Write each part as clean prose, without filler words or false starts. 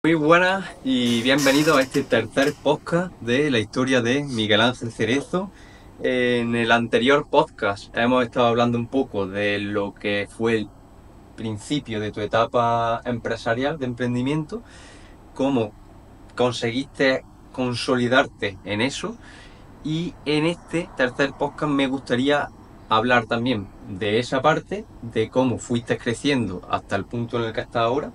Muy buenas y bienvenidos a este tercer podcast de la historia de Miguel Ángel Cerezo. En el anterior podcast hemos estado hablando un poco de lo que fue el principio de tu etapa empresarial de emprendimiento, cómo conseguiste consolidarte en eso, y en este tercer podcast me gustaría hablar también de esa parte, de cómo fuiste creciendo hasta el punto en el que estás ahora,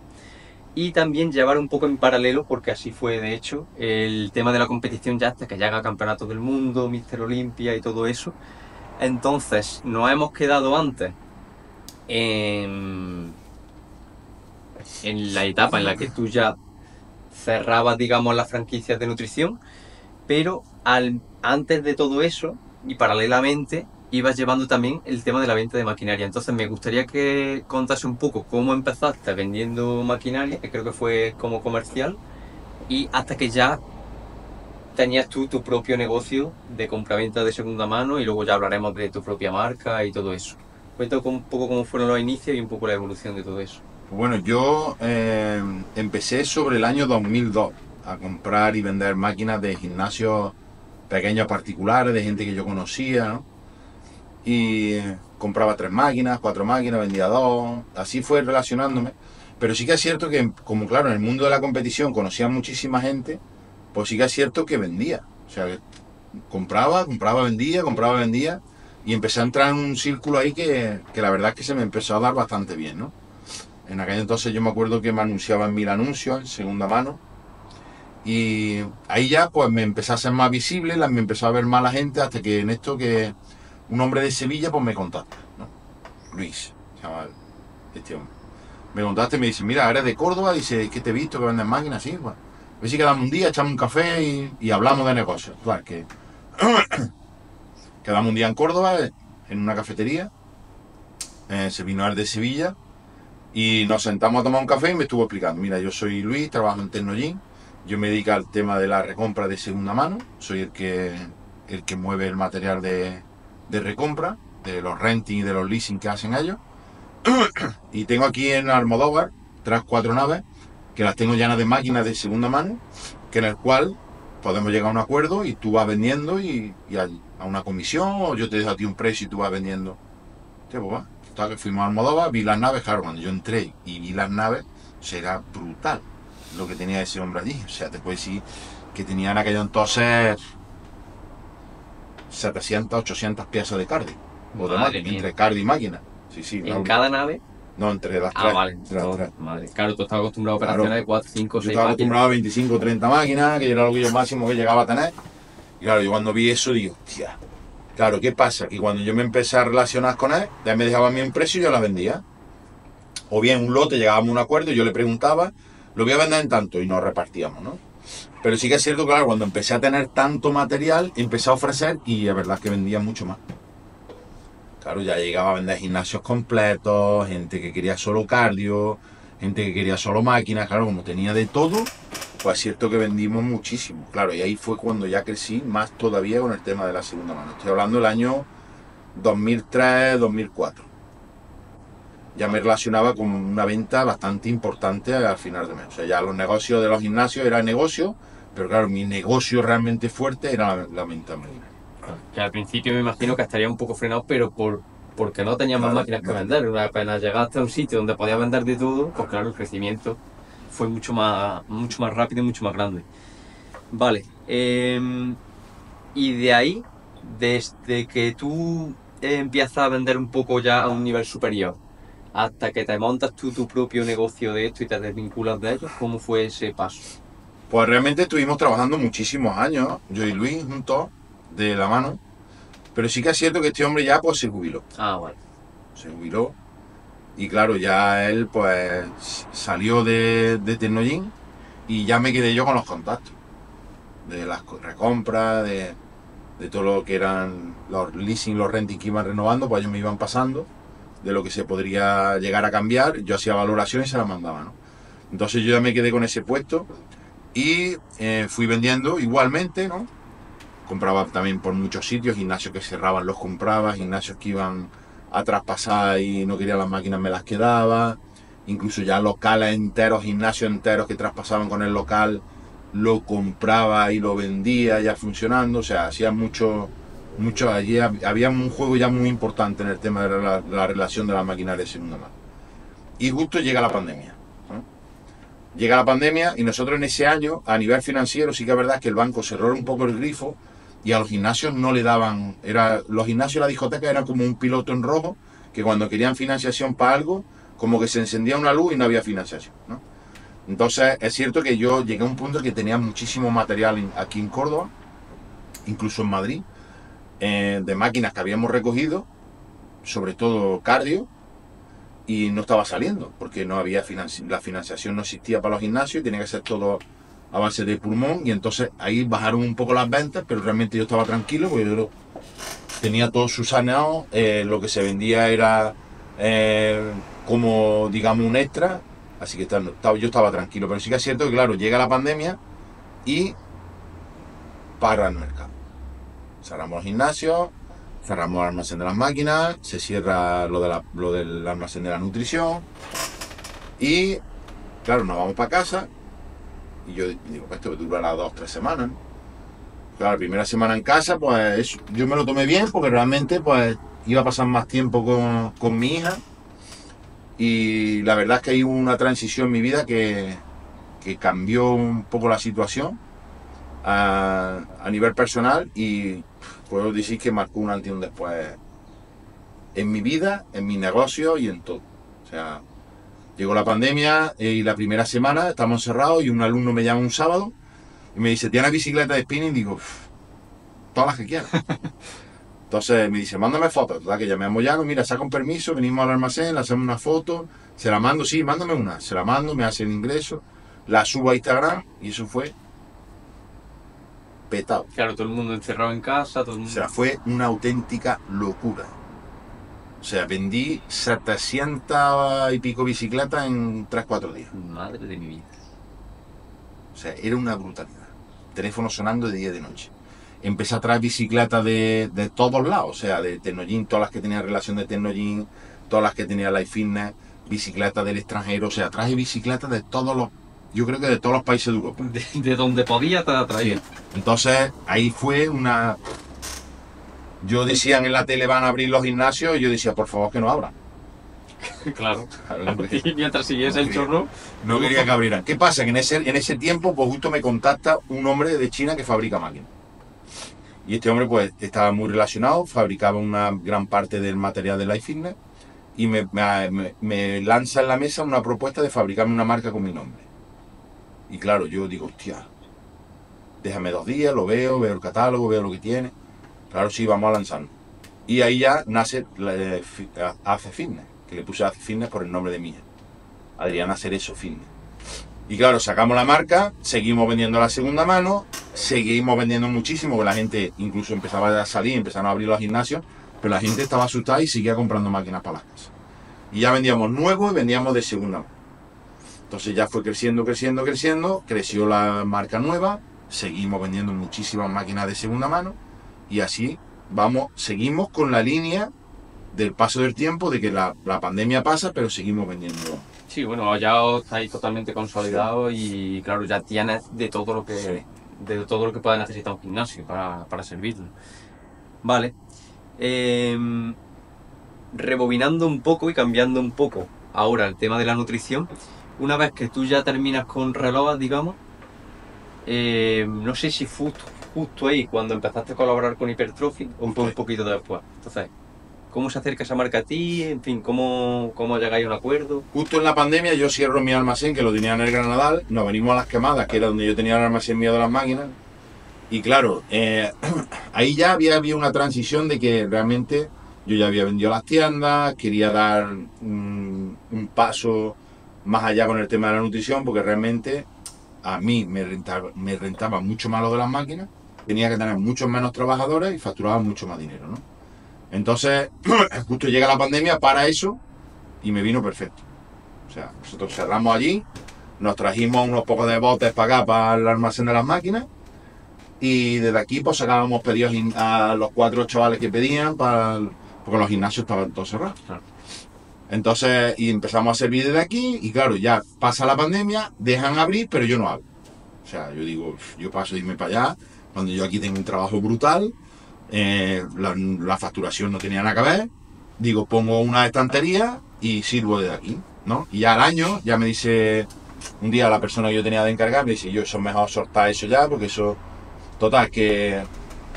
y también llevar un poco en paralelo, porque así fue de hecho, el tema de la competición ya hasta que llega Campeonatos del Mundo, Mister Olimpia y todo eso. Entonces nos hemos quedado antes en, en la etapa en la que tú ya cerrabas, digamos, las franquicias de nutrición, pero antes de todo eso y paralelamente ibas llevando también el tema de la venta de maquinaria. Entonces me gustaría que contase un poco cómo empezaste vendiendo maquinaria, que creo que fue como comercial, y hasta que ya tenías tú tu propio negocio de compraventa de segunda mano, y luego ya hablaremos de tu propia marca y todo eso. Cuéntame un poco cómo fueron los inicios y un poco la evolución de todo eso. Bueno, yo empecé sobre el año 2002 a comprar y vender máquinas de gimnasios pequeños particulares, de gente que yo conocía, ¿no? Y compraba 3 máquinas, 4 máquinas, vendía 2, así fue relacionándome. Pero sí que es cierto que, como claro, en el mundo de la competición conocía muchísima gente, pues sí que es cierto que vendía. O sea, que compraba, vendía, y empecé a entrar en un círculo ahí que la verdad es que se me empezó a dar bastante bien, ¿no? En aquel entonces yo me acuerdo que me anunciaban 1000 anuncios en segunda mano, y ahí ya pues me empecé a ser más visible, me empezó a ver más la gente, hasta que en esto que un hombre de Sevilla pues me contacta, ¿no? Luis, se llama este hombre. Me contacta y me dice, mira, eres de Córdoba, dice, que te he visto que vendes máquinas, sí, pues. A ver si quedamos un día, echamos un café y hablamos de negocios. Claro, que quedamos un día en Córdoba, en una cafetería, se vino él de Sevilla, y nos sentamos a tomar un café y me estuvo explicando, mira, yo soy Luis, trabajo en Tecnogym, yo me dedico al tema de la recompra de segunda mano, soy el que mueve el material de recompra, de los renting y de los leasing que hacen ellos, y tengo aquí en Almodóvar 3-4 naves que las tengo llenas de máquinas de segunda mano, que en el cual podemos llegar a un acuerdo y tú vas vendiendo y a una comisión, o yo te dejo a ti un precio y tú vas vendiendo. Hostia, pues va. Total, que fuimos a Almodóvar, vi las naves, claro, cuando yo entré y vi las naves, o sea, era brutal lo que tenía ese hombre allí. O sea, te puedo decir que tenía en aquello entonces 700, 800 piezas de cardi, o de Madre máquina, mía. entre cardi y máquina. Sí, sí, En claro. cada nave. No, entre las Ah, tres. vale. Entre las tres. Madre. Claro, tú estabas acostumbrado a Claro. operaciones de 4, 5, Yo 6 estaba máquinas. acostumbrado a 25 o 30 máquinas, que era lo que yo máximo que llegaba a tener. Y claro, yo cuando vi eso digo, tía, claro, ¿qué pasa? Que cuando yo me empecé a relacionar con él, ya me dejaba a mí un precio y yo la vendía. O bien un lote, llegábamos a un acuerdo y yo le preguntaba, lo voy a vender en tanto, y nos repartíamos, ¿no? Pero sí que es cierto, claro, cuando empecé a tener tanto material, empecé a ofrecer y es verdad que vendía mucho más. Claro, ya llegaba a vender gimnasios completos, gente que quería solo cardio, gente que quería solo máquinas, claro, como tenía de todo, pues es cierto que vendimos muchísimo. Claro, y ahí fue cuando ya crecí más todavía con el tema de la segunda mano. Estoy hablando del año 2003, 2004. Ya me relacionaba con una venta bastante importante al final de mes. O sea, ya los negocios de los gimnasios era negocio, pero claro, mi negocio realmente fuerte era la venta marina. Que al principio me imagino que estaría un poco frenado, pero porque no tenía más Claro, máquinas que vender. Una vez apenas llegaste a un sitio donde podías vender de todo, pues claro, el crecimiento fue mucho más rápido y mucho más grande. Vale. Y de ahí, desde que tú empiezas a vender un poco ya a un nivel superior, hasta que te montas tú tu propio negocio de esto y te desvinculas de ellos, ¿cómo fue ese paso? pues realmente estuvimos trabajando muchísimos años, yo y Luis, juntos, de la mano. Pero sí que es cierto que este hombre ya pues se jubiló. Ah, vale. Se jubiló. Y claro, ya él pues salió de Tecnogym y ya me quedé yo con los contactos. De las recompras, de todo lo que eran los leasing, los renting que iban renovando, pues ellos me iban pasando de lo que se podría llegar a cambiar. Yo hacía valoración y se la mandaba, ¿no? Entonces yo ya me quedé con ese puesto y fui vendiendo igualmente, ¿no? Compraba también por muchos sitios, gimnasios que cerraban los compraba, gimnasios que iban a traspasar y no quería las máquinas me las quedaba, incluso ya locales enteros, gimnasios enteros que traspasaban con el local, lo compraba y lo vendía ya funcionando, o sea, hacía mucho, allí había un juego ya muy importante en el tema de la relación de las máquinas de segunda mano. Y justo llega la pandemia. Llega la pandemia y nosotros en ese año, a nivel financiero, sí que es verdad que el banco cerró un poco el grifo y a los gimnasios no le daban, los gimnasios y la discoteca eran como un piloto en rojo, que cuando querían financiación para algo, como que se encendía una luz y no había financiación, ¿no? Entonces es cierto que yo llegué a un punto que tenía muchísimo material aquí en Córdoba, incluso en Madrid, de máquinas que habíamos recogido, sobre todo cardio, y no estaba saliendo, porque no había la financiación no existía para los gimnasios, tenía que ser todo a base de pulmón, y entonces ahí bajaron un poco las ventas, pero realmente yo estaba tranquilo, porque yo tenía todo subsaneado, lo que se vendía era como, digamos, un extra, así que yo estaba tranquilo, pero sí que es cierto que, claro, llega la pandemia y para el mercado. Cerramos los gimnasios, cerramos el almacén de las máquinas, se cierra lo del almacén de la nutrición y, claro, nos vamos para casa y yo digo, pues esto durará 2 o 3 semanas. Claro, la primera semana en casa, pues yo me lo tomé bien porque realmente pues iba a pasar más tiempo con mi hija y la verdad es que hay una transición en mi vida que cambió un poco la situación a nivel personal y puedo decir que marcó un antes y un después en mi vida, en mi negocio y en todo. O sea, llegó la pandemia y la primera semana estamos encerrados y un alumno me llama un sábado y me dice, ¿tienes bicicleta de spinning? Y digo, todas las que quieras. Entonces me dice, mándame fotos. ¿Verdad? Que llamé a Moyano, mira, saca un permiso, venimos al almacén, le hacemos una foto, se la mando, sí, mándame una. Se la mando, me hace el ingreso, la subo a Instagram y eso fue petado. Claro, todo el mundo encerrado en casa, todo el mundo... O sea, fue una auténtica locura. O sea, vendí 700 y pico bicicletas en 3-4 días. Madre de mi vida. O sea, era una brutalidad. Teléfono sonando de día y de noche. Empecé a traer bicicletas de todos lados. O sea, de Tecnogym, todas las que tenían relación de Tecnogym, todas las que tenía Life Fitness, bicicletas del extranjero. O sea, traje bicicletas de todos los... Yo creo que de todos los países de Europa. De donde podía te la traía. Sí. Entonces, ahí fue una... Yo decían en la tele van a abrir los gimnasios y yo decía, por favor, que no abran. Claro. Y mientras siguiese el chorro... No quería que abrieran. ¿Qué pasa? Que en ese tiempo, pues justo me contacta un hombre de China que fabrica máquinas. Y este hombre, pues, estaba muy relacionado, fabricaba una gran parte del material de Life Fitness y me lanza en la mesa una propuesta de fabricarme una marca con mi nombre. Y claro, yo digo, hostia, déjame 2 días, lo veo el catálogo, veo lo que tiene. Claro, sí, vamos a lanzarlo. Y ahí ya nace AC Fitness, que le puse AC Fitness por el nombre de mi hija, Adriana Cerezo Fitness. Y claro, sacamos la marca, seguimos vendiendo la segunda mano, seguimos vendiendo muchísimo, que la gente incluso empezaba a salir, empezaron a abrir los gimnasios, pero la gente estaba asustada y seguía comprando máquinas para las casas. Y ya vendíamos nuevo y vendíamos de segunda mano. Entonces ya fue creciendo, creció la marca nueva, seguimos vendiendo muchísimas máquinas de segunda mano y así seguimos con la línea del paso del tiempo, de que la pandemia pasa, pero seguimos vendiendo. Sí, bueno, ya estáis totalmente consolidados y claro, ya tienes de todo lo que pueda necesitar un gimnasio para servirlo. Vale. Rebobinando un poco y cambiando un poco ahora el tema de la nutrición, una vez que tú ya terminas con Reload, digamos, no sé si justo ahí cuando empezaste a colaborar con Hypertrophy o un poquito después. Entonces, ¿cómo se acerca esa marca a ti? En fin, ¿cómo llegáis a un acuerdo? Justo en la pandemia yo cierro mi almacén, que lo tenía en el Granadal, nos venimos a Las Quemadas, que era donde yo tenía el almacén mío de las máquinas. Y claro, ahí ya había una transición de que realmente yo ya había vendido las tiendas, quería dar un paso más allá con el tema de la nutrición, porque realmente a mí me rentaba mucho más lo de las máquinas, tenía que tener muchos menos trabajadores y facturaba mucho más dinero, ¿no? Entonces, justo llega la pandemia para eso y me vino perfecto. O sea, nosotros cerramos allí, nos trajimos unos pocos de botes para acá, para el almacén de las máquinas, y desde aquí pues sacábamos pedidos a los 4 chavales que pedían, porque los gimnasios estaban todos cerrados. Entonces, y empezamos a servir desde aquí, y claro, ya pasa la pandemia, dejan abrir, pero yo no abro. O sea, yo digo, yo paso de irme para allá, cuando yo aquí tengo un trabajo brutal, la facturación no tenía nada que ver, digo, pongo una estantería y sirvo desde aquí, ¿no? Y ya al año, ya me dice, un día la persona que yo tenía de encargar, me dice, yo, eso es mejor soltar eso ya, porque eso, total, que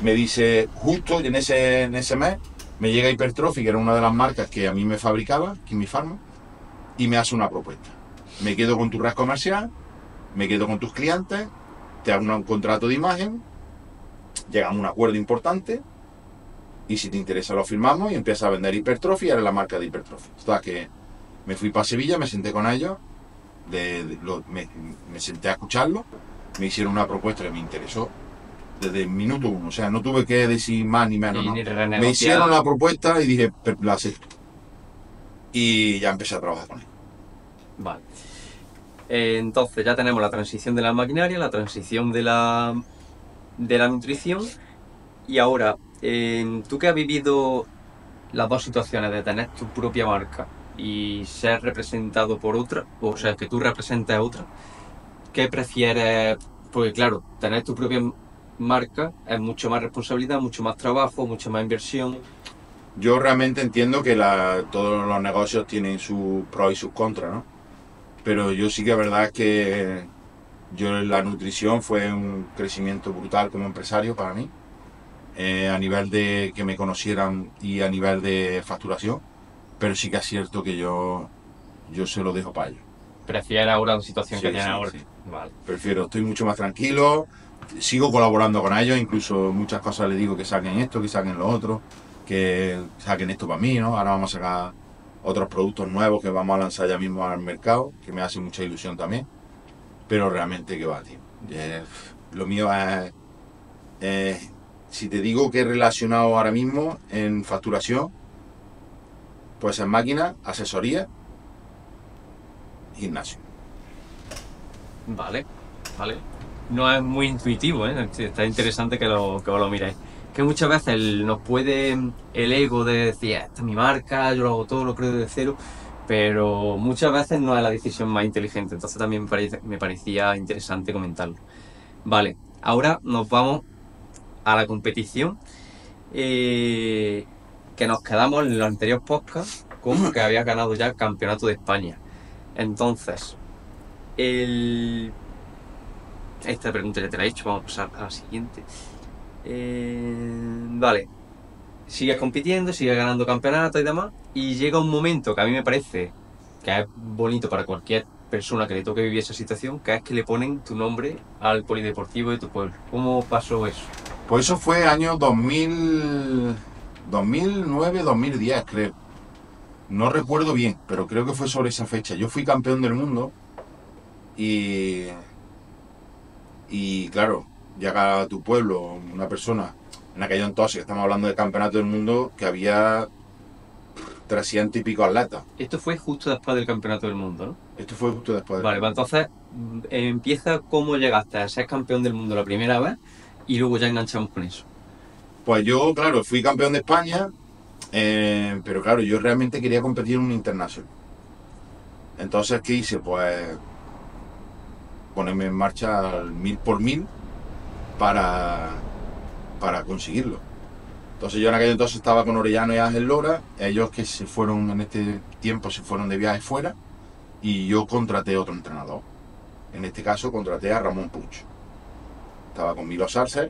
me dice, justo en ese mes, me llega Hypertrophy, que era una de las marcas que a mí me fabricaba, Kimi Pharma, y me hace una propuesta. Me quedo con tu red comercial, me quedo con tus clientes, te hago un contrato de imagen, llegamos a un acuerdo importante, y si te interesa lo firmamos y empiezas a vender Hypertrophy, y eres la marca de Hypertrophy. O sea que me fui para Sevilla, me senté con ellos, me senté a escucharlo, me hicieron una propuesta que me interesó desde el minuto uno, o sea, no tuve que decir más ni menos, Y ¿no? ni Me renegociar. hicieron la propuesta y dije, la acepto. Y ya empecé a trabajar con él. Vale. Entonces ya tenemos la transición de la maquinaria, la transición de la nutrición. Y ahora, tú que has vivido las dos situaciones de tener tu propia marca y ser representado por otra, o sea, que tú representes a otra, ¿qué prefieres? Porque claro, tener tu propia marca es mucho más responsabilidad, mucho más trabajo, mucha más inversión. Yo realmente entiendo que todos los negocios tienen sus pros y sus contras, ¿no? Pero yo sí que es verdad que la nutrición fue un crecimiento brutal como empresario para mí, a nivel de que me conocieran y a nivel de facturación, pero sí que es cierto que yo se lo dejo para ellos. ¿Prefieres ahora la situación que tienes ahora? Sí. Vale. Prefiero, estoy mucho más tranquilo, sigo colaborando con ellos, incluso muchas cosas les digo que saquen esto, que saquen lo otro, que saquen esto para mí, ¿no? Ahora vamos a sacar otros productos nuevos que vamos a lanzar ya mismo al mercado, que me hace mucha ilusión también, pero realmente que va, tío. Lo mío es, si te digo que he relacionado ahora mismo en facturación, pues en máquina, asesoría, gimnasio. Vale, vale. No es muy intuitivo, ¿eh? Está interesante que lo miréis. Que muchas veces nos puede el ego de decir, esta es mi marca, yo lo hago todo, lo creo desde cero, pero muchas veces no es la decisión más inteligente. Entonces también me parecía interesante comentarlo. Vale, ahora nos vamos a la competición, que nos quedamos en los anteriores podcasts con que había ganado ya el campeonato de España. Entonces, esta pregunta ya te la he hecho, vamos a pasar a la siguiente. Vale, sigues compitiendo, sigues ganando campeonatos y demás, y llega un momento que a mí me parece que es bonito para cualquier persona que le toque vivir esa situación, que es que le ponen tu nombre al polideportivo de tu pueblo. ¿Cómo pasó eso? Pues eso fue año 2009, 2010, creo. No recuerdo bien, pero creo que fue sobre esa fecha. Yo fui campeón del mundo y claro, llega a tu pueblo una persona, en aquello entonces, que estamos hablando del campeonato del mundo, que había 300 y pico atletas. Esto fue justo después del campeonato del mundo, ¿no? Esto fue justo después. Vale, pues entonces empieza cómo llegaste a ser campeón del mundo la primera vez y luego ya enganchamos con eso. Pues yo, claro, fui campeón de España, pero claro, yo realmente quería competir en un internacional. Entonces, ¿qué hice? Pues ponerme en marcha al 1000 por 1000 para conseguirlo. Entonces yo en aquel entonces estaba con Orellano y Ángel Lora, ellos que se fueron en este tiempo, se fueron de viaje fuera, y yo contraté otro entrenador. En este caso contraté a Ramón Puig. Estaba con Milo Sarcer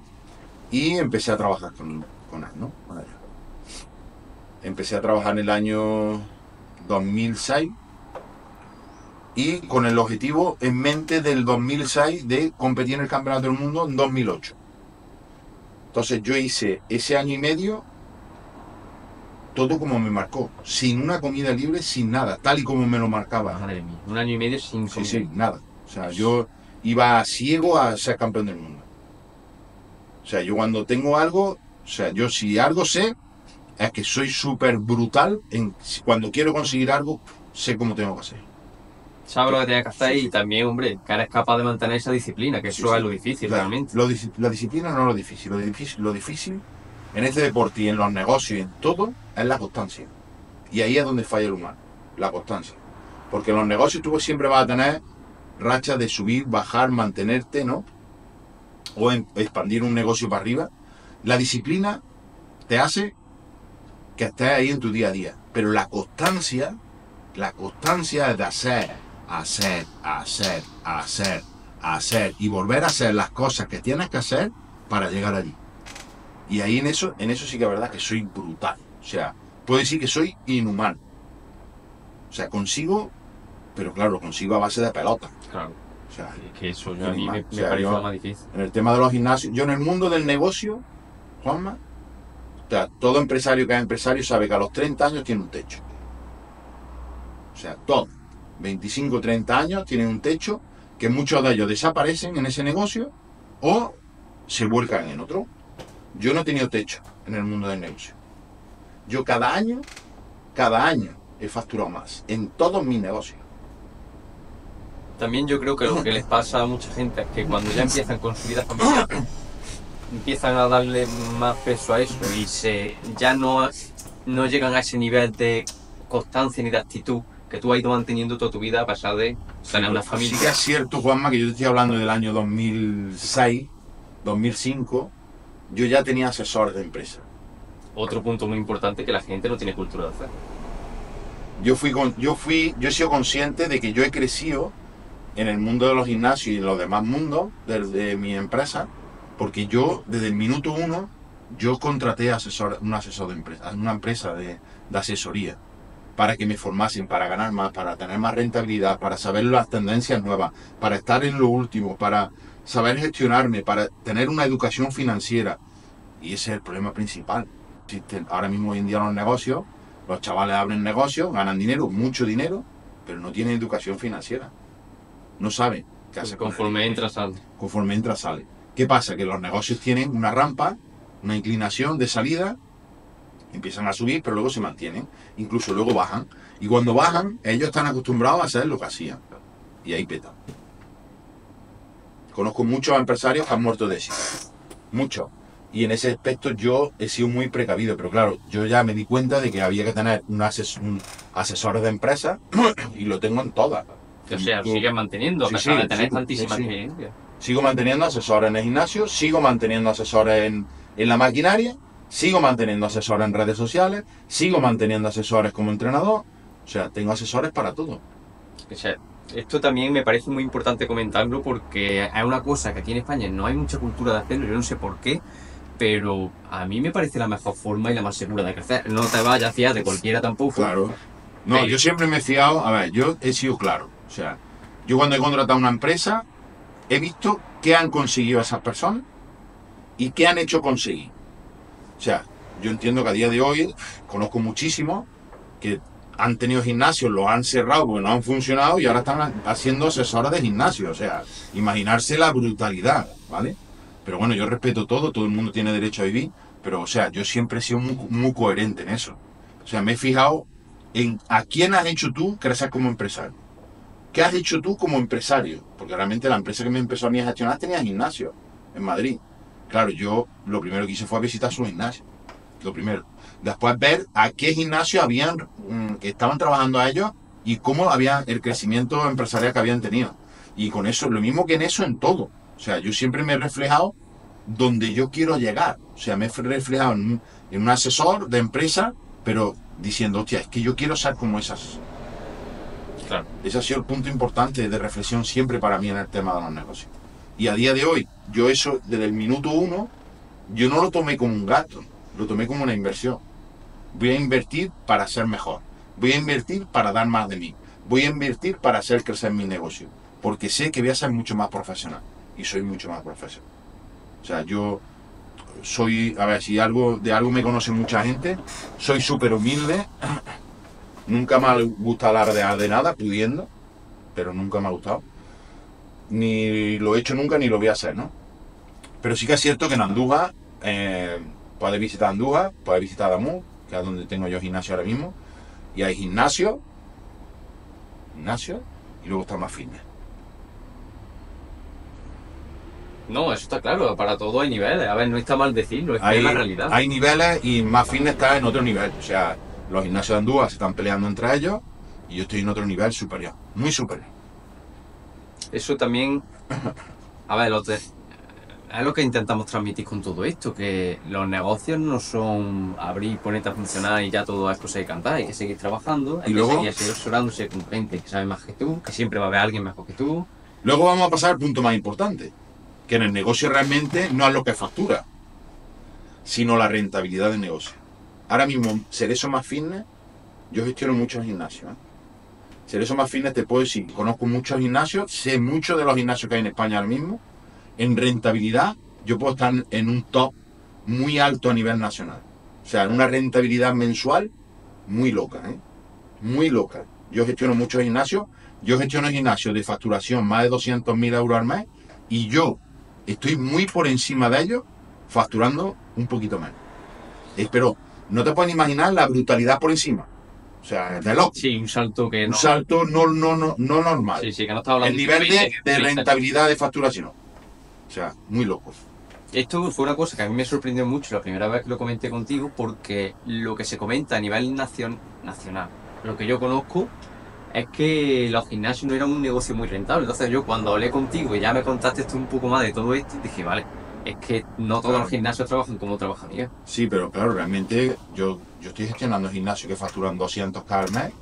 y empecé a trabajar con él, ¿no? Con ellos. Empecé a trabajar en el año 2006 y con el objetivo en mente del 2006 de competir en el Campeonato del Mundo en 2008. Entonces yo hice ese año y medio todo como me marcó, sin una comida libre, sin nada, tal y como me lo marcaba. Madre mía, un año y medio sin comida. Sí, nada. O sea, yo iba ciego a ser campeón del mundo. O sea, yo cuando tengo algo, o sea, yo si algo sé, es que soy súper brutal cuando quiero conseguir algo, sé cómo tengo que hacer. Sabes lo que tienes que hacer y también, hombre, que eres capaz de mantener esa disciplina, que eso es lo difícil realmente. La disciplina no es lo difícil en este deporte y en los negocios y en todo es la constancia. Y ahí es donde falla el humano. la constancia. Porque en los negocios tú siempre vas a tener rachas de subir, bajar, mantenerte, ¿no? O expandir un negocio para arriba. La disciplina te hace que estés ahí en tu día a día. Pero la constancia es de hacer y volver a hacer las cosas que tienes que hacer para llegar allí. Y ahí en eso sí que es verdad que soy brutal. O sea, puedo decir que soy inhumano. O sea, consigo, pero claro, lo consigo a base de pelota. Claro. O sea, Es que eso a mí me o sea, parece yo, lo más difícil. en el tema de los gimnasios, yo en el mundo del negocio, Juanma, o sea, todo empresario que es empresario sabe que a los 30 años tiene un techo. O sea, todos, 25, 30 años tienen un techo, que muchos de ellos desaparecen en ese negocio o se vuelcan en otro. Yo no he tenido techo en el mundo del negocio. Yo cada año he facturado más en todos mis negocios. También yo creo que lo que les pasa a mucha gente es que cuando ya empiezan con su vida familiar, empiezan a darle más peso a eso y ya no llegan a ese nivel de constancia ni de actitud que tú has ido manteniendo toda tu vida a pesar de tener una familia. Sí que es cierto, Juanma, que yo te estoy hablando del año 2006, 2005, yo ya tenía asesores de empresa. Otro punto muy importante que la gente no tiene cultura de hacer. Yo he sido consciente de que yo he crecido en el mundo de los gimnasios y en los demás mundos de mi empresa, porque yo, desde el minuto 1, yo contraté un asesor de empresa, una empresa de asesoría, para que me formasen, para ganar más, para tener más rentabilidad, para saber las tendencias nuevas, para estar en lo último, para saber gestionarme, para tener una educación financiera. Y ese es el problema principal. Ahora mismo hoy en día en los negocios, los chavales abren negocios, ganan dinero, mucho dinero, pero no tienen educación financiera. No saben qué hacer. Conforme entra, sale. Conforme entra, sale. ¿Qué pasa? Que los negocios tienen una rampa, una inclinación de salida, empiezan a subir, pero luego se mantienen. Incluso luego bajan. Y cuando bajan, ellos están acostumbrados a hacer lo que hacían. Y ahí peta. Conozco muchos empresarios que han muerto de éxito. Muchos. Y en ese aspecto yo he sido muy precavido. Pero claro, yo ya me di cuenta de que había que tener un asesor de empresa y lo tengo en todas. O sea, sigues manteniendo, a pesar de tener tantísima experiencia. Sigo manteniendo asesores en el gimnasio, sigo manteniendo asesores en la maquinaria, sigo manteniendo asesores en redes sociales, sigo manteniendo asesores como entrenador. O sea, tengo asesores para todo. O sea, esto también me parece muy importante comentarlo porque es una cosa que aquí en España no hay mucha cultura de hacerlo, yo no sé por qué, pero a mí me parece la mejor forma y la más segura de crecer. No te vayas a fiar de cualquiera tampoco. Claro. No, yo siempre me he fiado, a ver, yo he sido claro. O sea, yo cuando he contratado una empresa, he visto qué han conseguido esas personas y qué han hecho conseguir. O sea, yo entiendo que a día de hoy conozco muchísimos que han tenido gimnasios, los han cerrado porque no han funcionado y ahora están haciendo asesores de gimnasio. O sea, imaginarse la brutalidad, ¿vale? Pero bueno, yo respeto todo el mundo tiene derecho a vivir, pero o sea, yo siempre he sido muy coherente en eso. O sea, me he fijado en a quién has hecho tú crecer como empresario. ¿Qué has hecho tú como empresario? Porque realmente la empresa que me empezó a mí a gestionar tenía gimnasio en Madrid. Claro, yo lo primero que hice fue visitar su gimnasio. Lo primero. Después ver a qué gimnasio estaban trabajando a ellos y cómo había el crecimiento empresarial que habían tenido. Y con eso, lo mismo que en eso, en todo. O sea, yo siempre me he reflejado donde yo quiero llegar. O sea, me he reflejado en un asesor de empresa, pero diciendo, hostia, es que yo quiero ser como esas. Claro. Ese ha sido el punto importante de reflexión siempre para mí en el tema de los negocios. Y a día de hoy, yo eso, desde el minuto 1, yo no lo tomé como un gasto, lo tomé como una inversión. Voy a invertir para ser mejor. Voy a invertir para dar más de mí. Voy a invertir para hacer crecer mi negocio. Porque sé que voy a ser mucho más profesional. Y soy mucho más profesional. O sea, yo soy, a ver, si de algo me conoce mucha gente, soy súper humilde. Nunca me gusta alardear de nada, pudiendo, pero nunca me ha gustado. Ni lo he hecho nunca, ni lo voy a hacer, ¿no? Pero sí que es cierto que en Andújar, puedes visitar Andújar, puedes visitar Adamuz, que es donde tengo yo gimnasio ahora mismo, y hay gimnasio, y luego está más fitness. No, eso está claro, para todo hay niveles. A ver, no está mal decirlo, es que es la realidad. Hay niveles y más fitness está en otro nivel. O sea, los gimnasios de Andújar se están peleando entre ellos Y yo estoy en otro nivel superior, muy superior. Eso también, a ver, es lo que intentamos transmitir con todo esto, que los negocios no son abrir y ponerte a funcionar y ya todo es cosa de cantar, hay que seguir trabajando, hay Y que luego, seguir asesorándose con gente que sabe más que tú, que siempre va a haber alguien mejor que tú. luego vamos a pasar al punto más importante, que en el negocio realmente no es lo que factura, sino la rentabilidad del negocio. Ahora mismo, Cerezo Más Fitness, yo gestiono muchos gimnasios. Cerezo Más Fitness te puedo decir, conozco muchos gimnasios, sé mucho de los gimnasios que hay en España ahora mismo. En rentabilidad, yo puedo estar en un top muy alto a nivel nacional. O sea, en una rentabilidad mensual muy loca, ¿eh? Muy loca. Yo gestiono muchos gimnasios. Yo gestiono gimnasios de facturación más de 200.000 euros al mes y yo estoy muy por encima de ellos facturando un poquito menos. Pero no te puedes imaginar la brutalidad por encima. O sea, de loco. Sí, un salto que Un no. salto no normal. Sí, sí, que no estaba hablando El nivel de de rentabilidad de facturación. O sea, muy loco. Esto fue una cosa que a mí me sorprendió mucho la primera vez que lo comenté contigo, porque lo que se comenta a nivel nacional, lo que yo conozco, es que los gimnasios no eran un negocio muy rentable. Entonces yo cuando hablé contigo y ya me contaste esto un poco más de todo esto, dije, vale, es que no todos los gimnasios trabajan como trabajaría. Sí, pero claro, realmente yo estoy gestionando gimnasios que facturan 200.000 al mes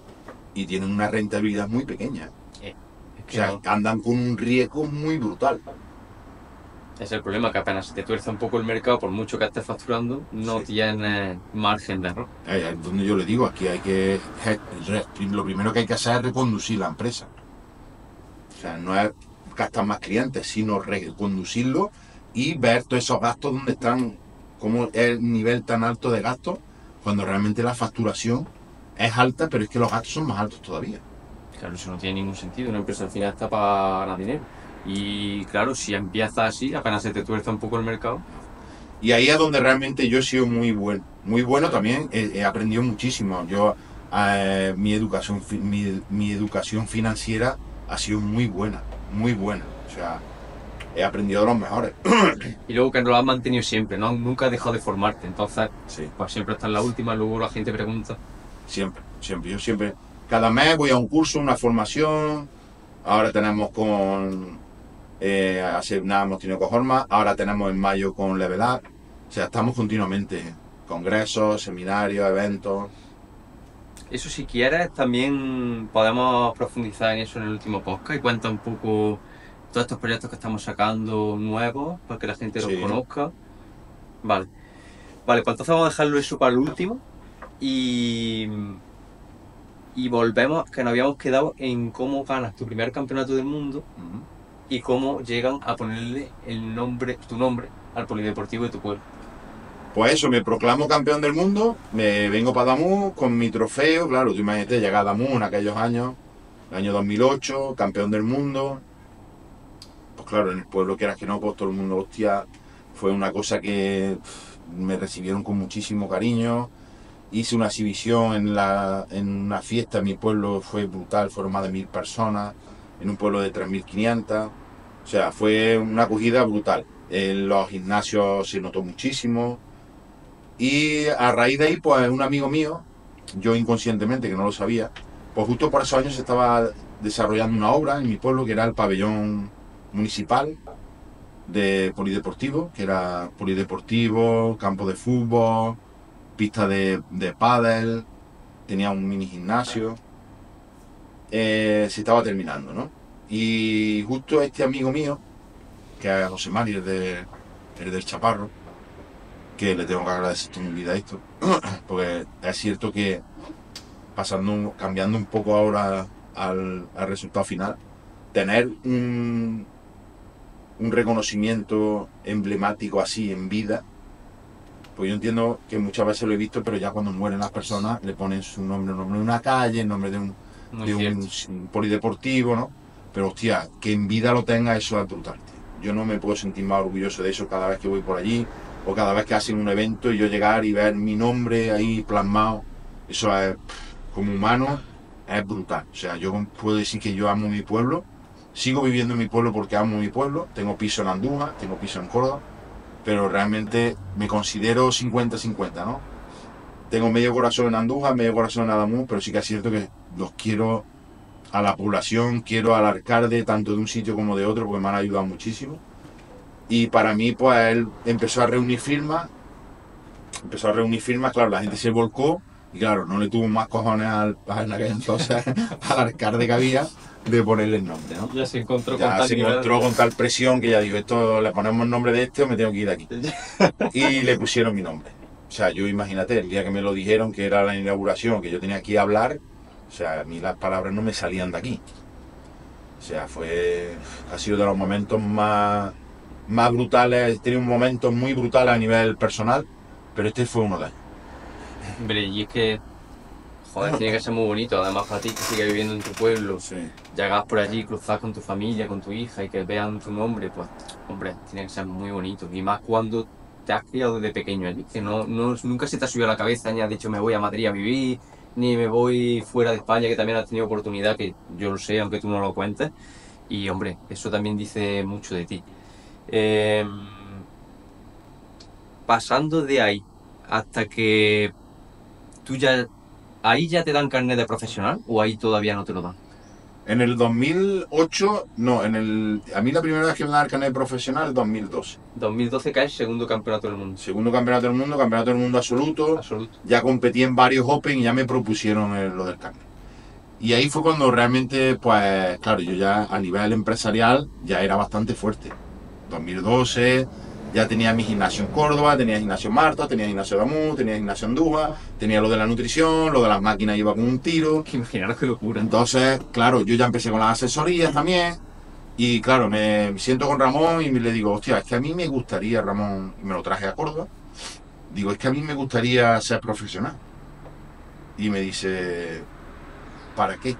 y tienen una rentabilidad muy pequeña. Es O que sea, no. andan con un riesgo muy brutal. Es el problema, que apenas se te tuerce un poco el mercado, por mucho que estés facturando, no Sí. tienes margen de error. Es donde yo le digo, aquí hay que... Lo primero que hay que hacer es reconducir la empresa. O sea, no es gastar más clientes, sino reconducirlo y ver todos esos gastos donde están, cómo es el nivel tan alto de gastos, cuando realmente la facturación es alta, pero es que los gastos son más altos todavía. Claro, eso no tiene ningún sentido. Una empresa al final está para ganar dinero. Y claro, si empieza así, apenas se te tuerce un poco el mercado. Y ahí es donde realmente yo he sido muy bueno. Muy bueno también, he aprendido muchísimo. Mi educación financiera ha sido muy buena, muy buena. O sea, he aprendido de los mejores. Y luego que lo has mantenido siempre, ¿no? Nunca has dejado de formarte. Entonces, Sí, pues siempre estás en la última. Luego la gente pregunta. siempre, siempre. Yo siempre, cada mes voy a un curso, una formación. Ahora tenemos hace nada hemos tenido con Horma, ahora tenemos en mayo con Level Up. O sea, estamos continuamente, congresos, seminarios, eventos. Eso si quieres, también podemos profundizar en eso en el último podcast y cuenta un poco todos estos proyectos que estamos sacando nuevos para que la gente los Sí. conozca. Vale. Vale, pues entonces vamos a dejarlo eso para el último y volvemos, que nos habíamos quedado en cómo ganas tu primer campeonato del mundo y cómo llegan a ponerle tu nombre al polideportivo de tu pueblo. Pues eso, me proclamo campeón del mundo, me vengo para Damu con mi trofeo, claro, tú imagínate, llegar a Damu en aquellos años, el año 2008, campeón del mundo. Pues claro, en el pueblo, quieras que no, pues todo el mundo, hostia, fue una cosa que me recibieron con muchísimo cariño. Hice una exhibición en una fiesta en mi pueblo, fue brutal, fueron más de 1.000 personas, en un pueblo de 3.500. O sea, fue una acogida brutal. En los gimnasios se notó muchísimo. Y a raíz de ahí, pues un amigo mío, yo inconscientemente, que no lo sabía, pues justo por esos años se estaba desarrollando una obra en mi pueblo, que era el pabellón municipal de polideportivo, que era polideportivo, campo de fútbol, pista de pádel, tenía un mini gimnasio. Se estaba terminando, ¿no? Y justo este amigo mío, que es José Mari, el del Chaparro, que le tengo que agradecer toda mi vida esto, porque es cierto que cambiando un poco ahora al resultado final, tener un reconocimiento emblemático así en vida, pues yo entiendo que muchas veces lo he visto, pero ya cuando mueren las personas le ponen su nombre, el nombre de una calle, el nombre de un polideportivo, ¿no? Pero hostia, que en vida lo tenga, eso es brutal, tío. Yo no me puedo sentir más orgulloso de eso cada vez que voy por allí, o cada vez que hacen un evento y yo llegar y ver mi nombre ahí plasmado. Eso es, como humano, es brutal. O sea, yo puedo decir que yo amo mi pueblo, sigo viviendo en mi pueblo porque amo mi pueblo, tengo piso en Andújar, tengo piso en Córdoba, pero realmente me considero 50-50, ¿no? tengo medio corazón en Andújar, medio corazón en Adamuz, pero sí que es cierto que los quiero a la población, quiero al alcalde, tanto de un sitio como de otro, porque me han ayudado muchísimo. Y para mí, pues él empezó a reunir firmas, claro, la gente se volcó, y claro, no le tuvo más cojones en aquel entonces al alcalde que había de ponerle el nombre, ¿no? Ya se encontró Ya se encontró con tal presión que ya dijo, esto le ponemos el nombre de este o me tengo que ir de aquí. Y le pusieron mi nombre. O sea, yo imagínate, el día que me lo dijeron que era la inauguración, que yo tenía que ir a hablar, o sea, a mí las palabras no me salían de aquí. O sea, ha sido de los momentos más brutales, he tenido un momento muy brutal a nivel personal, pero este fue uno de ellos. Hombre, y es que, joder, tiene que ser muy bonito, además para ti que sigues viviendo en tu pueblo, Sí. llegas por allí, cruzas con tu familia, con tu hija y que vean tu nombre, pues, hombre, tiene que ser muy bonito. Y más cuando te has criado desde pequeño allí, que nunca se te ha subido a la cabeza ni has dicho me voy a Madrid a vivir, ni me voy fuera de España, que también has tenido oportunidad, que yo lo sé, aunque tú no lo cuentes. Y, hombre, eso también dice mucho de ti. Eh, Pasando de ahí hasta que tú ya... ¿Ahí ya te dan carnet de profesional o ahí todavía no te lo dan? En el 2008, no, a mí la primera vez que me dan el carnet profesional es 2012. 2012 cae segundo campeonato del mundo. Segundo campeonato del mundo absoluto. Absoluto. Ya competí en varios Open y ya me propusieron lo del carnet. Y ahí fue cuando realmente, pues, claro, yo ya a nivel empresarial ya era bastante fuerte. 2012, ya tenía mi gimnasio en Córdoba, tenía gimnasio en Marta, tenía gimnasio en Adamuz, tenía gimnasio en Andújar, tenía lo de la nutrición, lo de las máquinas iba con un tiro. Que imaginaros qué locura. Entonces, claro, yo ya empecé con las asesorías también. Y claro, me siento con Ramón y le digo, hostia, es que a mí me gustaría, Ramón, y me lo traje a Córdoba, digo, es que a mí me gustaría ser profesional. Y me dice, ¿para qué?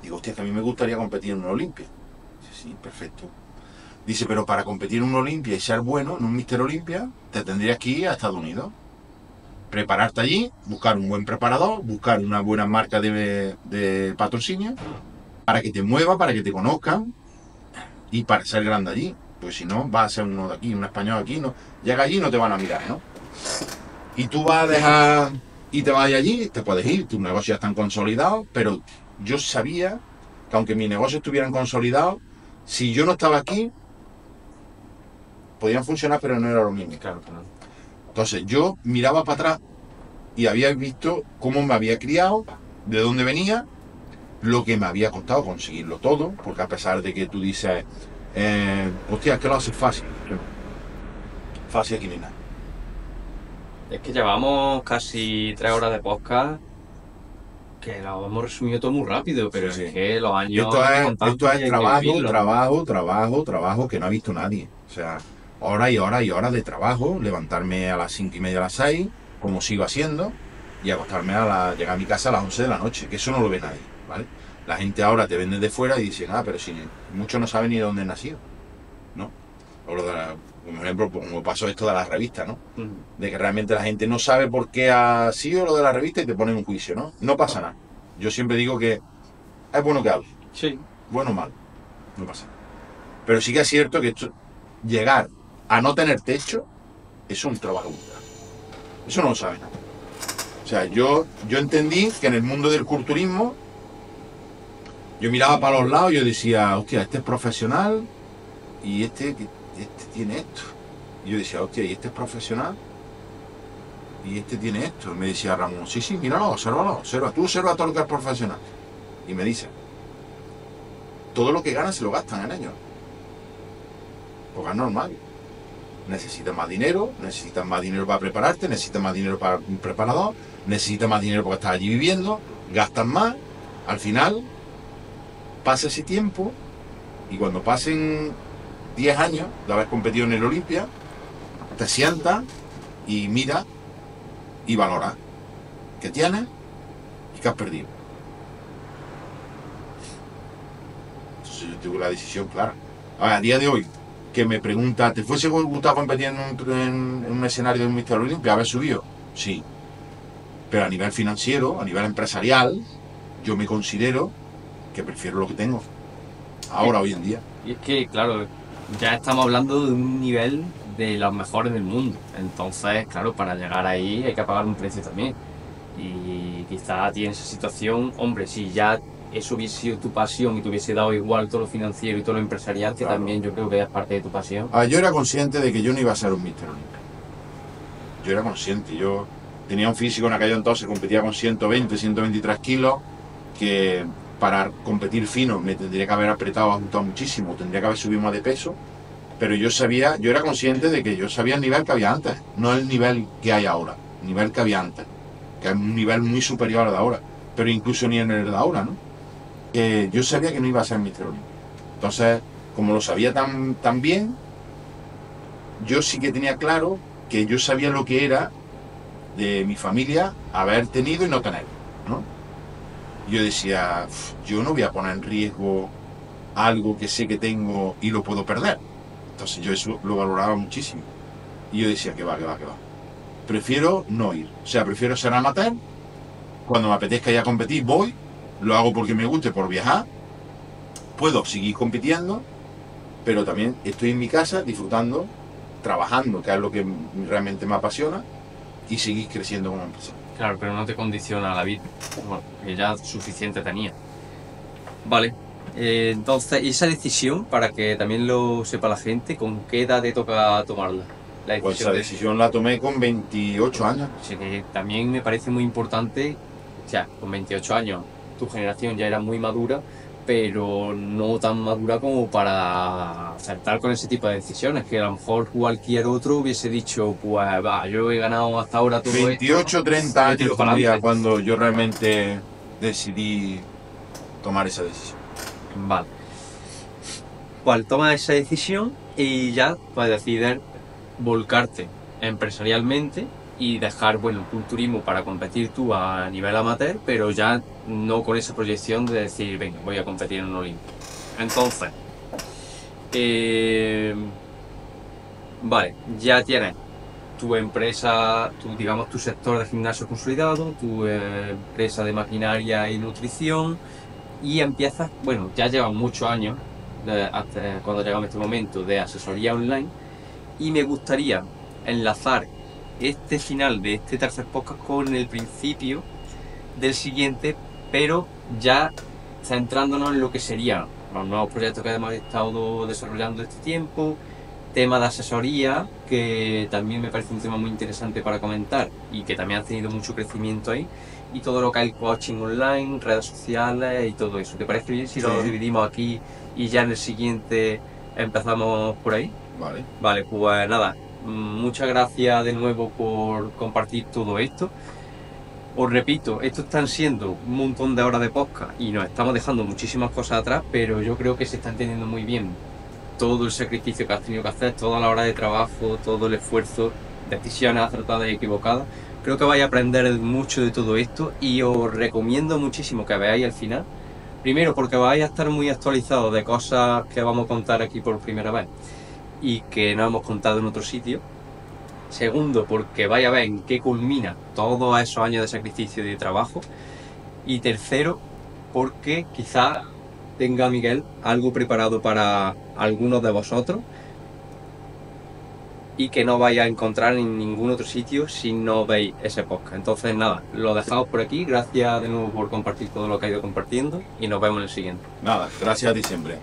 Digo, hostia, que a mí me gustaría competir en una Olimpia. Dice, sí, perfecto. Dice, pero para competir en una Olimpia y ser bueno, en un Mister Olimpia, te tendrías que ir a Estados Unidos. Prepararte allí, buscar un buen preparador, buscar una buena marca de patrocinio, para que te mueva, para que te conozcan y para ser grande allí. Pues si no, vas a ser uno de aquí, un español aquí, no. Llega allí y no te van a mirar, ¿no? Y tú vas a dejar y te vas allí, te puedes ir, tus negocios ya están consolidados, pero yo sabía que aunque mis negocios estuvieran consolidados, si yo no estaba aquí, podían funcionar, pero no era lo mismo. Claro que no. Entonces yo miraba para atrás y había visto cómo me había criado, de dónde venía, lo que me había costado conseguirlo todo, porque a pesar de que tú dices, hostia, es que lo haces fácil. Fácil aquí ni nada. Es que llevamos casi 3 horas de podcast, que lo hemos resumido todo muy rápido, pero Sí, es sí. que los Y años... esto es hay que vivirlo. trabajo que no ha visto nadie. O sea, horas y horas y horas de trabajo, levantarme a las 5:30, a las 6, como sigo haciendo, y acostarme llegar a mi casa a las 11 de la noche, que eso no lo ve nadie, ¿vale? La gente ahora te vende de fuera y dicen, pero si muchos no saben ni de dónde he nacido, ¿no? O por ejemplo, como pasó esto de las revistas, ¿no? De que realmente la gente no sabe por qué ha sido lo de la revista y te ponen un juicio, ¿no? No pasa nada. Yo siempre digo que es bueno que hables. Sí. Bueno o malo, no pasa nada. Pero sí que es cierto que llegar a no tener techo es un trabajo brutal. Eso no lo saben. O sea, yo entendí que en el mundo del culturismo yo miraba para los lados y yo decía, hostia, este es profesional y este tiene esto. Y yo decía, hostia, y este es profesional y este tiene esto. Y me decía Ramón, sí, míralo, obsérvalo, tú observa todo lo que es profesional. Y me dice, todo lo que ganan se lo gastan en ellos. Porque es normal. Necesitas más dinero para prepararte, necesitas más dinero para un preparador, necesitas más dinero porque estás allí viviendo, gastas más, al final pasa ese tiempo y cuando pasen 10 años de haber competido en el Olimpia, te sientas y miras y valoras qué tienes y qué has perdido. Entonces yo tengo la decisión clara. A día de hoy, que me pregunta, ¿te fuese gustado competir en un escenario de un Mister Olimpia? ¿Haber subido? Sí. Pero a nivel financiero, a nivel empresarial, yo me considero que prefiero lo que tengo. Ahora, hoy en día. Y es que, claro, ya estamos hablando de un nivel de los mejores del mundo. Entonces, claro, para llegar ahí hay que pagar un precio también. Y quizá tienes esa situación, hombre, si ya eso hubiese sido tu pasión y te hubiese dado igual todo lo financiero y todo lo empresarial, que Claro. también yo creo que es parte de tu pasión. Yo era consciente de que yo no iba a ser un Mister Olympia. Yo era consciente, yo tenía un físico en aquello entonces, competía con 120, 123 kilos, que para competir fino me tendría que haber apretado, ajustado muchísimo, tendría que haber subido más de peso, pero yo era consciente de que yo sabía el nivel que había antes, no el nivel que hay ahora, el nivel que había antes, que es un nivel muy superior al de ahora, pero incluso ni en el de ahora, ¿no? Yo sabía que no iba a ser Mister Olympia. Entonces, como lo sabía tan bien, yo sí que tenía claro que yo sabía lo que era de mi familia haber tenido y no tener, ¿no? Yo decía, yo no voy a poner en riesgo algo que sé que tengo y lo puedo perder. Entonces yo eso lo valoraba muchísimo. Y yo decía, que va. Prefiero no ir. O sea, prefiero ser amateur. Cuando me apetezca ir a competir, voy. Lo hago porque me guste, por viajar. Puedo seguir compitiendo, pero también estoy en mi casa disfrutando, trabajando, que es lo que realmente me apasiona, y seguir creciendo como empresario. Claro, pero no te condiciona la vida, bueno, que ya suficiente tenía. Vale, entonces, ¿y esa decisión, para que también lo sepa la gente, con qué edad te toca tomarla? La Pues esa de- decisión la tomé con 28 años. Sí, que también me parece muy importante, o sea, con 28 años tu generación ya era muy madura, pero no tan madura como para acertar con ese tipo de decisiones, que a lo mejor cualquier otro hubiese dicho, pues va, yo he ganado hasta ahora todo 28, 30 yo años tiro para tendría adelante. cuando yo realmente decidí tomar esa decisión. Vale. Pues tomas esa decisión y ya pues decides volcarte empresarialmente y dejar, bueno, el culturismo para competir tú a nivel amateur, pero ya no con esa proyección de decir, venga, voy a competir en un Olimpia. Entonces, eh, vale, ya tienes tu empresa, digamos, tu sector de gimnasio consolidado, tu empresa de maquinaria y nutrición, y empiezas, bueno, ya llevas muchos años, hasta cuando llegamos a este momento, de asesoría online, y me gustaría enlazar este final de este tercer podcast con el principio del siguiente, pero ya centrándonos en lo que serían los nuevos proyectos que hemos estado desarrollando este tiempo, tema de asesoría, que también me parece un tema muy interesante para comentar y que también ha tenido mucho crecimiento ahí, y todo lo que es el coaching online, redes sociales y todo eso. ¿Te parece bien si lo Sí. dividimos aquí y ya en el siguiente empezamos por ahí? Vale. Vale, pues nada, muchas gracias de nuevo por compartir todo esto. Os repito, esto están siendo un montón de horas de podcast y nos estamos dejando muchísimas cosas atrás, pero yo creo que se está entendiendo muy bien todo el sacrificio que has tenido que hacer, toda la hora de trabajo, todo el esfuerzo, decisiones acertadas y equivocadas. Creo que vais a aprender mucho de todo esto y os recomiendo muchísimo que veáis al final. Primero, porque vais a estar muy actualizados de cosas que vamos a contar aquí por primera vez y que no hemos contado en otro sitio. Segundo, porque vais a ver en qué culmina todos esos años de sacrificio y de trabajo. Y tercero, porque quizá tenga Miguel algo preparado para algunos de vosotros y que no vais a encontrar en ningún otro sitio si no veis ese podcast. Entonces nada, lo dejamos por aquí. Gracias de nuevo por compartir todo lo que ha ido compartiendo y nos vemos en el siguiente. Nada, gracias a ti siempre.